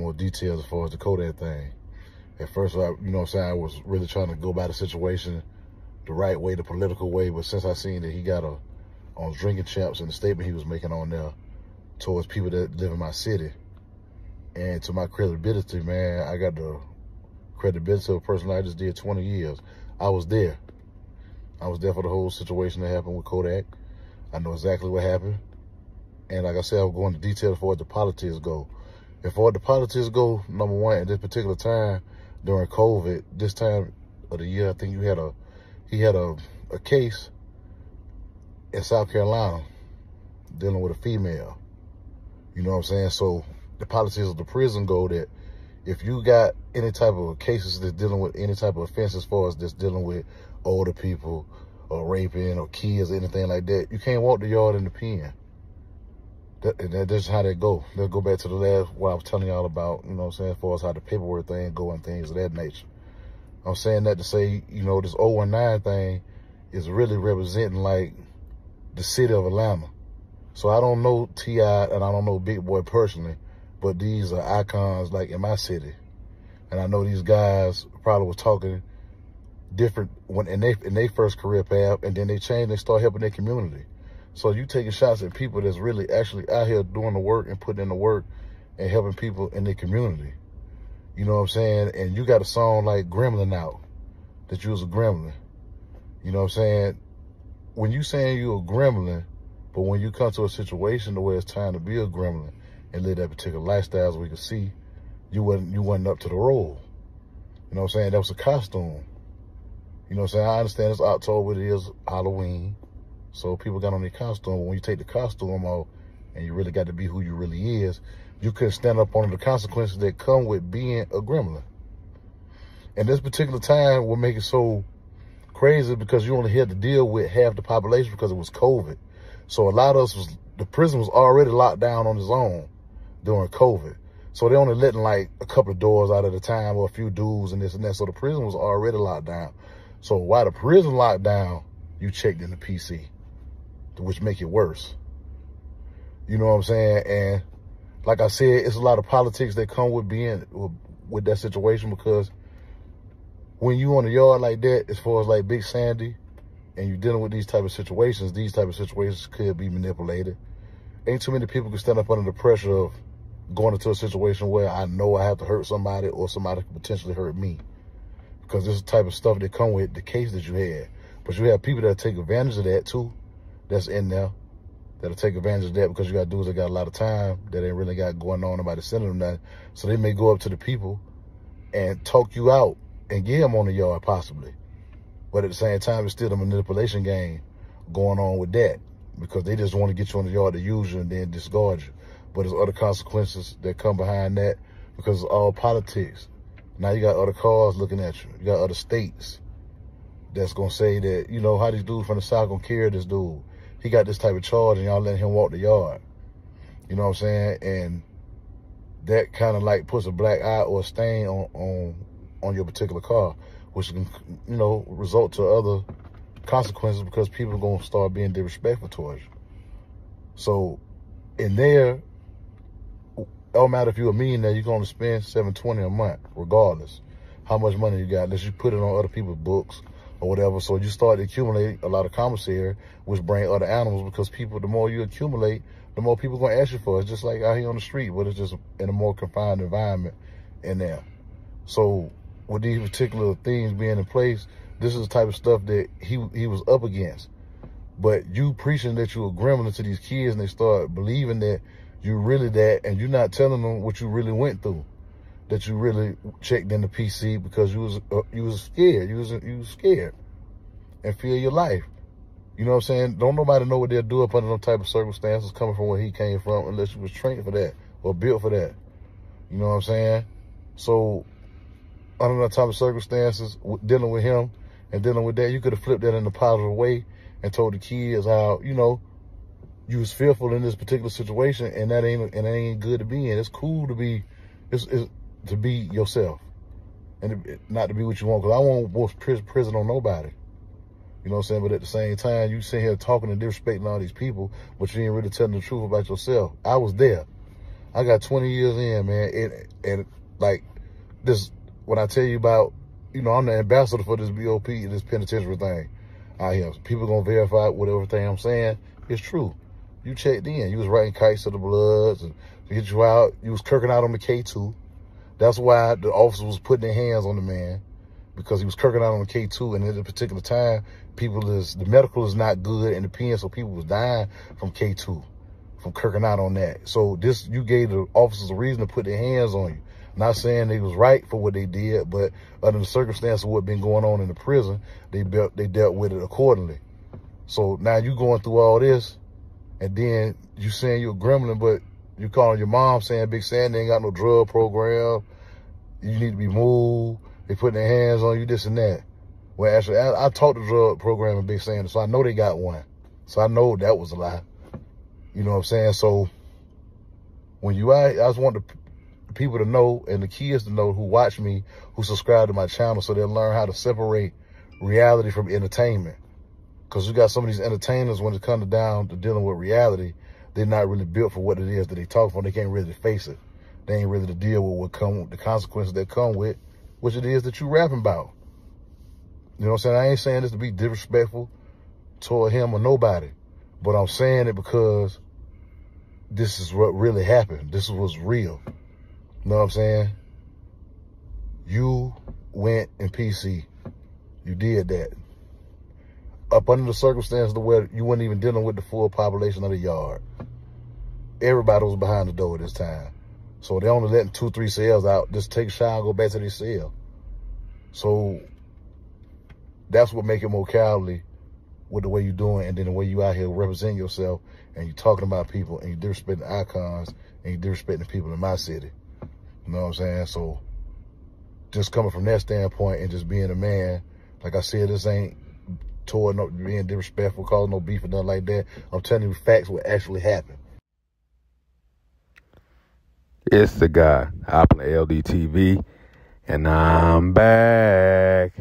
more details as far as the Kodak thing. At first, I was really trying to go by the situation the right way, the political way. But since I seen that he got on Drinking Champs and the statement he was making on there towards people that live in my city, and to my credibility, man, I got the credibility of a person I just did 20 years. I was there. I was there for the whole situation that happened with Kodak. I know exactly what happened. And like I said, I'll go into detail as far as the politics go. As far as the politics go, number one, at this particular time during COVID, this time of the year, I think he had a case in South Carolina dealing with a female. You know what I'm saying? So the politics of the prison go that if you got any type of cases that's dealing with any type of offense as far as that's dealing with older people or raping or kids or anything like that, you can't walk the yard in the pen. That's how that go. Let's go back to the last, what I was telling y'all about, you know what I'm saying, as far as how the paperwork thing go and things of that nature. I'm saying that to say, this 019 thing is really representing like the city of Atlanta. So I don't know T.I. and I don't know Big Boy personally, but these are icons like in my city. And I know these guys probably was talking different in their first career path, and then they changed, they start helping their community. So you taking shots at people that's really actually out here doing the work and putting in the work and helping people in their community. You know what I'm saying? And you got a song like Gremlin out, that you was a gremlin. You know what I'm saying? When you saying you a gremlin, but when you come to a situation where it's time to be a gremlin and live that particular lifestyle, as we can see, you wasn't up to the role. You know what I'm saying? That was a costume. You know what I'm saying? I understand it's October, it is Halloween. So people got on their costume. But when you take the costume off and you really got to be who you really is, you couldn't stand up under the consequences that come with being a gremlin. And this particular time will make it so crazy because you only had to deal with half the population because it was COVID. So a lot of us the prison was already locked down on its own during COVID. So they only letting like a couple of doors out at a time or a few dudes and this and that. So the prison was already locked down. So while the prison locked down, you checked in the PC, which make it worse. You know what I'm saying? And like I said, it's a lot of politics that come with being with that situation, because when you on the yard like that, as far as like Big Sandy, and you're dealing with these type of situations could be manipulated. Ain't too many people can stand up under the pressure of going into a situation where I know I have to hurt somebody or somebody could potentially hurt me, because this is the type of stuff that come with the case that you had. But you have people that take advantage of that too, that's in there, that'll take advantage of that, because you got dudes that got a lot of time that ain't really got going on, nobody sending them nothing. So they may go up to the people and talk you out and get them on the yard possibly. But at the same time, it's still a manipulation game going on with that, because they just want to get you on the yard to use you and then discard you. But there's other consequences that come behind that, because it's all politics. Now you got other cars looking at you. You got other states that's going to say that, how these dudes from the South going to carry this dude. He got this type of charge and y'all letting him walk the yard. You know what I'm saying? And that kind of like puts a black eye or a stain on your particular car, which can, result to other consequences, because people are going to start being disrespectful towards you. So in there, it don't matter if you're a millionaire, you're going to spend $720 a month, regardless how much money you got, unless you put it on other people's books or whatever. So you start to accumulate a lot of commissary, which bring other animals, because people, the more you accumulate, the more people going to ask you for it. It's just like out here on the street, but it's just in a more confined environment in there. So with these particular things being in place, this is the type of stuff that he was up against. But you preaching that you're a gremlin to these kids, and they start believing that you're really that, and you're not telling them what you really went through, that you really checked in the PC because you was scared. You was scared and fear your life. You know what I'm saying? Don't nobody know what they'll do up under them type of circumstances coming from where he came from, unless you was trained for that or built for that. You know what I'm saying? So under that type of circumstances, dealing with him and dealing with that, you could have flipped that in a positive way and told the kids how, you was fearful in this particular situation, and that ain't good to be in. It's cool to be, to be yourself, and not to be what you want. Because I won't force prison on nobody. You know what I'm saying? But at the same time, you sit here talking and disrespecting all these people, but you ain't really telling the truth about yourself. I was there. I got 20 years in, man. And like this, when I tell you about, you know, I'm the ambassador for this BOP, this penitentiary thing out here. People gonna verify what everything I'm saying is true. You checked in. You was writing kites to the Bloods and to get you out. You was kirking out on the K2. That's why the officer was putting their hands on the man, because he was kirking out on the K2. And at a particular time, the medical is not good in the pen, so people was dying from K2, from kirking out on that. So you gave the officers a reason to put their hands on you. Not saying they was right for what they did, but under the circumstances of what been going on in the prison, they dealt with it accordingly. So now you going through all this, and then you saying you're a gremlin, but you calling your mom saying Big Sandy ain't got no drug program, you need to be moved, they putting their hands on you, this and that. Well, actually, I taught the drug program in Big Sandy, so I know they got one. So I know that was a lie. You know what I'm saying? So when I just want the people to know, and the kids to know who watch me, who subscribe to my channel, so they'll learn how to separate reality from entertainment. Because you got some of these entertainers, when it comes down to dealing with reality, they're not really built for what it is that they talk for. They can't really face it. They ain't ready to deal with the consequences that come with, which it is that you rapping about. You know what I'm saying? I ain't saying this to be disrespectful toward him or nobody, but I'm saying it because this is what really happened. This was real. You know what I'm saying? You went in PC. You did that. Up under the circumstances where you weren't even dealing with the full population of the yard. Everybody was behind the door at this time. So they only letting 2-3 cells out. Just take a shower and go back to their cell. So that's what make it more cowardly with the way you're doing, and then the way you out here representing yourself, and you're talking about people, and you're disrespecting icons, and you're disrespecting people in my city. You know what I'm saying? So just coming from that standpoint and just being a man, like I said, this ain't toward no being disrespectful, causing no beef or nothing like that. I'm telling you facts what actually happened. It's the guy, Hopping LDTV, and I'm back.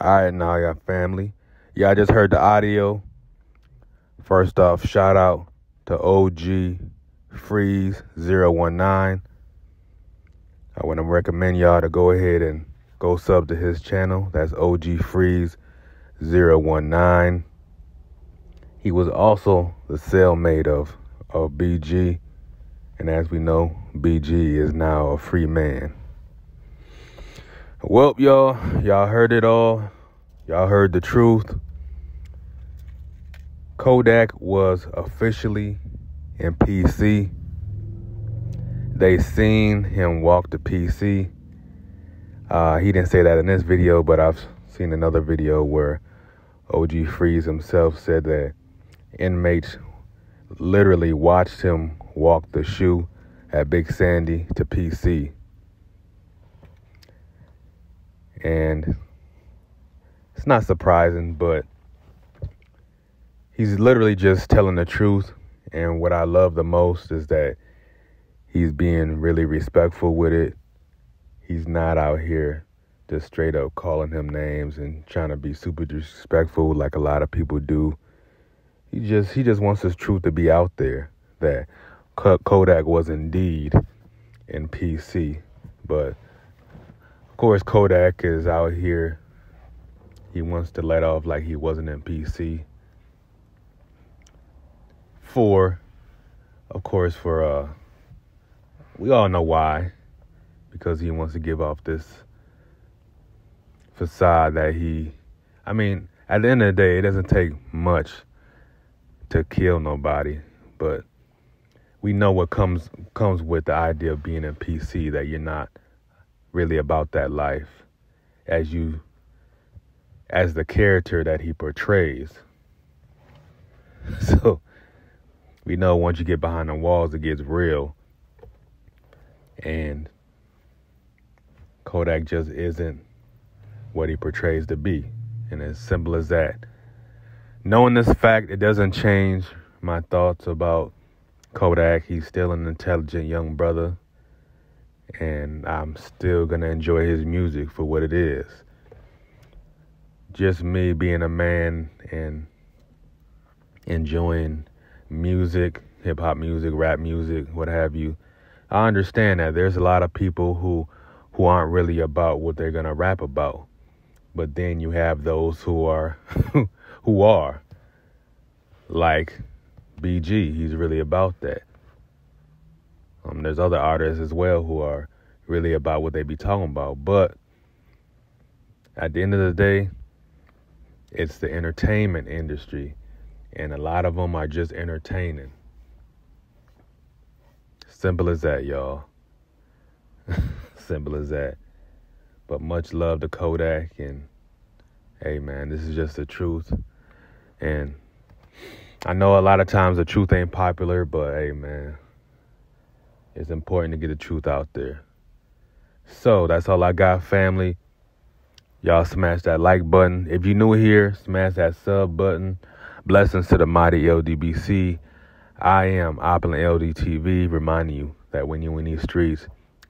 All right, now, y'all family. Y'all just heard the audio. First off, shout out to OG Freeze 019. I want to recommend y'all to go ahead and go sub to his channel. That's OG Freeze 019. He was also the cellmate of BG. And as we know, BG is now a free man. Well, y'all heard it all. Y'all heard the truth. Kodak was officially in PC. They seen him walk to PC. He didn't say that in this video, but I've seen another video where OG Freeze himself said that inmates literally watched him walk the shoe at Big Sandy to PC. And it's not surprising, but he's literally just telling the truth. And what I love the most is that he's being really respectful with it. He's not out here just straight up calling him names and trying to be super disrespectful like a lot of people do. He just wants his truth to be out there, that Kodak was indeed in PC. But of course, Kodak is out here. He wants to let off like he wasn't in PC. For we all know why. Because he wants to give off this facade that at the end of the day, it doesn't take much to kill nobody, but we know what comes with the idea of being in PC, that you're not really about that life as the character that he portrays. So we know once you get behind the walls, it gets real. And Kodak just isn't what he portrays to be. And as simple as that. Knowing this fact, it doesn't change my thoughts about Kodak. He's still an intelligent young brother. And I'm still going to enjoy his music for what it is. Just me being a man and enjoying music hip hop music, rap music, what have you. I understand that there's a lot of people who aren't really about what they're gonna rap about. But then you have those who are who are. Like BG, he's really about that. There's other artists as well who are really about what they be talking about. But at the end of the day, it's the entertainment industry. And a lot of them are just entertaining. Simple as that, y'all. Simple as that. But much love to Kodak. And, hey, man, this is just the truth. And I know a lot of times the truth ain't popular, but, hey, man, it's important to get the truth out there. So that's all I got, family. Y'all smash that like button. If you're new here, smash that sub button. Blessings to the mighty LDBC. I am Opulent LDTV, reminding you that when you're in these streets,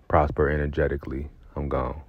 prosper energetically. I'm gone.